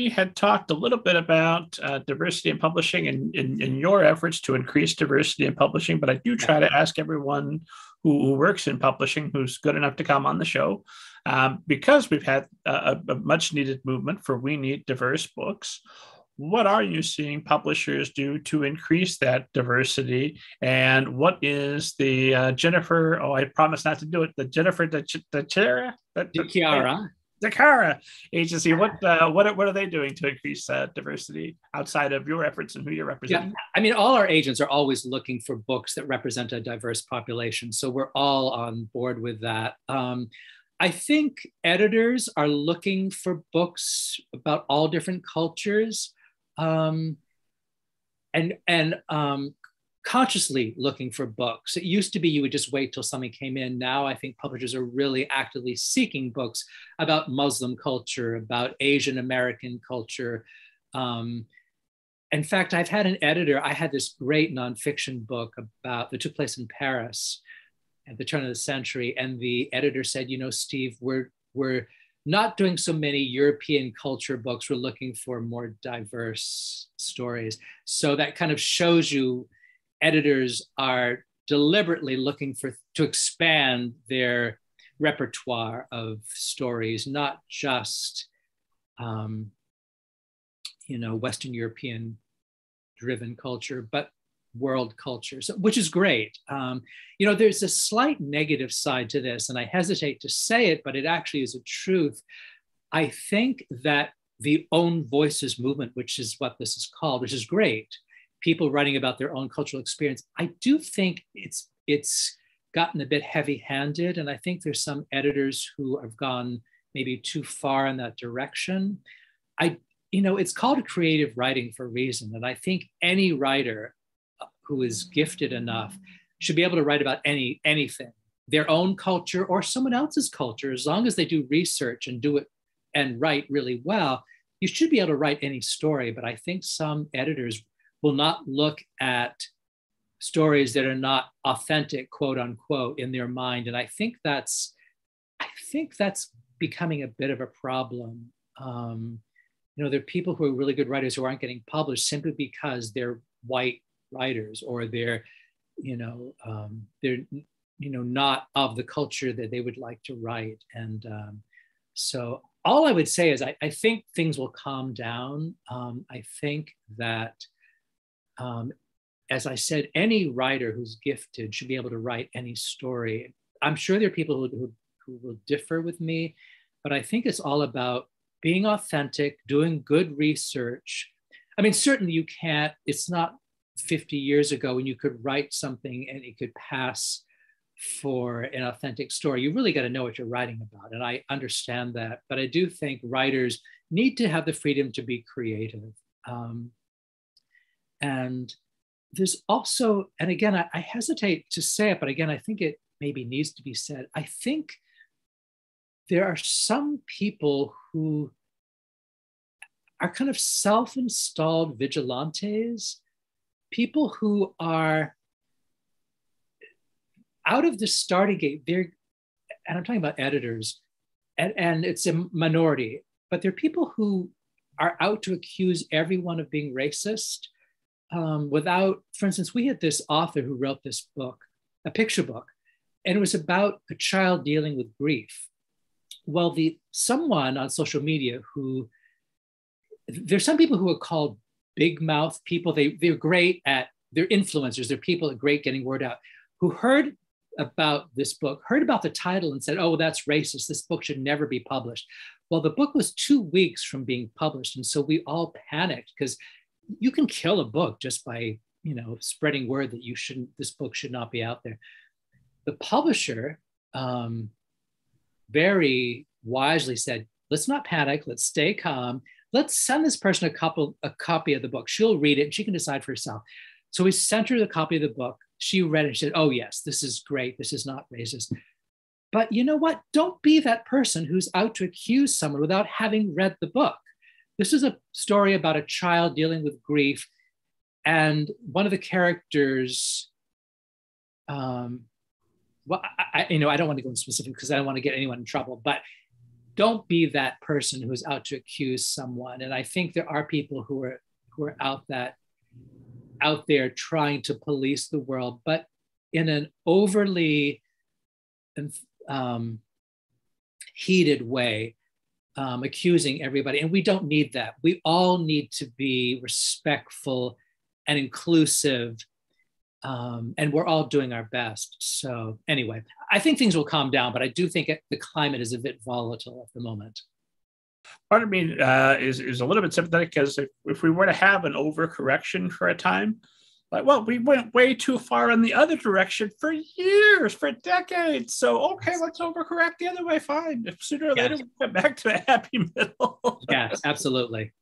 We had talked a little bit about diversity in publishing and in your efforts to increase diversity in publishing, but I do try to ask everyone who works in publishing who's good enough to come on the show, because we've had a much needed movement for we need diverse books. What are you seeing publishers do to increase that diversity? And what is the Jennifer? Oh, I promise not to do it. The Jennifer the Chiara, Chiara. the Cara agency. What are they doing to increase diversity outside of your efforts and who you're representing? Yeah, I mean, all our agents are always looking for books that represent a diverse population, so we're all on board with that. I think editors are looking for books about all different cultures, and consciously looking for books. It used to be you would just wait till something came in. Now I think publishers are really actively seeking books about Muslim culture, about Asian American culture. In fact, I've had an editor, I had this great nonfiction book that took place in Paris at the turn of the century. And the editor said, you know, Steve, we're not doing so many European culture books. We're looking for more diverse stories. So that kind of shows you editors are deliberately looking to expand their repertoire of stories, not just, Western European driven culture, but world cultures, which is great. There's a slight negative side to this, and I hesitate to say it, but it actually is a truth. I think that the Own Voices movement, which is what this is called, which is great, people writing about their own cultural experience, I do think it's gotten a bit heavy-handed, and I think there's some editors who have gone maybe too far in that direction. It's called creative writing for a reason, and I think any writer who is gifted enough should be able to write about anything, their own culture or someone else's culture, as long as they do research and do it and write really well. You should be able to write any story, but I think some editors will not look at stories that are not authentic, quote unquote, in their mind. And I think that's becoming a bit of a problem. There are people who are really good writers who aren't getting published simply because they're white writers, or they're not of the culture that they would like to write. And so all I would say is I think things will calm down. I think that, as I said, any writer who's gifted should be able to write any story. I'm sure there are people who will differ with me, but I think it's all about being authentic, doing good research. I mean, certainly you can't, it's not 50 years ago when you could write something and it could pass for an authentic story. You really got to know what you're writing about. And I understand that, but I do think writers need to have the freedom to be creative. And there's also, and again, I hesitate to say it, but again, I think it maybe needs to be said. I think there are some people who are kind of self-installed vigilantes, people who are out of the starting gate. And I'm talking about editors, and it's a minority, but there are people who are out to accuse everyone of being racist without, for instance, we had this author who wrote this book, a picture book, and it was about a child dealing with grief. Well, someone on social media there's some people who are called big mouth people. They're great at, they're influencers. They're people that are great getting word out, who heard about this book, heard about the title and said, oh, that's racist. This book should never be published. Well, the book was 2 weeks from being published. And so we all panicked, because you can kill a book just by, spreading word that this book should not be out there. The publisher very wisely said, let's not panic, let's stay calm. Let's send this person a copy of the book. She'll read it and she can decide for herself. So we sent her the copy of the book. She read it and she said, oh yes, this is great. This is not racist. But you know what? Don't be that person who's out to accuse someone without having read the book. This is a story about a child dealing with grief. And one of the characters, I don't want to go into specific because I don't want to get anyone in trouble, but don't be that person who's out to accuse someone. And I think there are people who are out there trying to police the world, but in an overly heated way, accusing everybody. And we don't need that. We all need to be respectful and inclusive. And we're all doing our best. So anyway, I think things will calm down, but I do think the climate is a bit volatile at the moment. Part of me is a little bit sympathetic, because if we were to have an overcorrection for a time, like, well, we went way too far in the other direction for years, for decades. So, okay, let's overcorrect the other way. Fine. If sooner or later we come back to a happy middle. Yes, absolutely.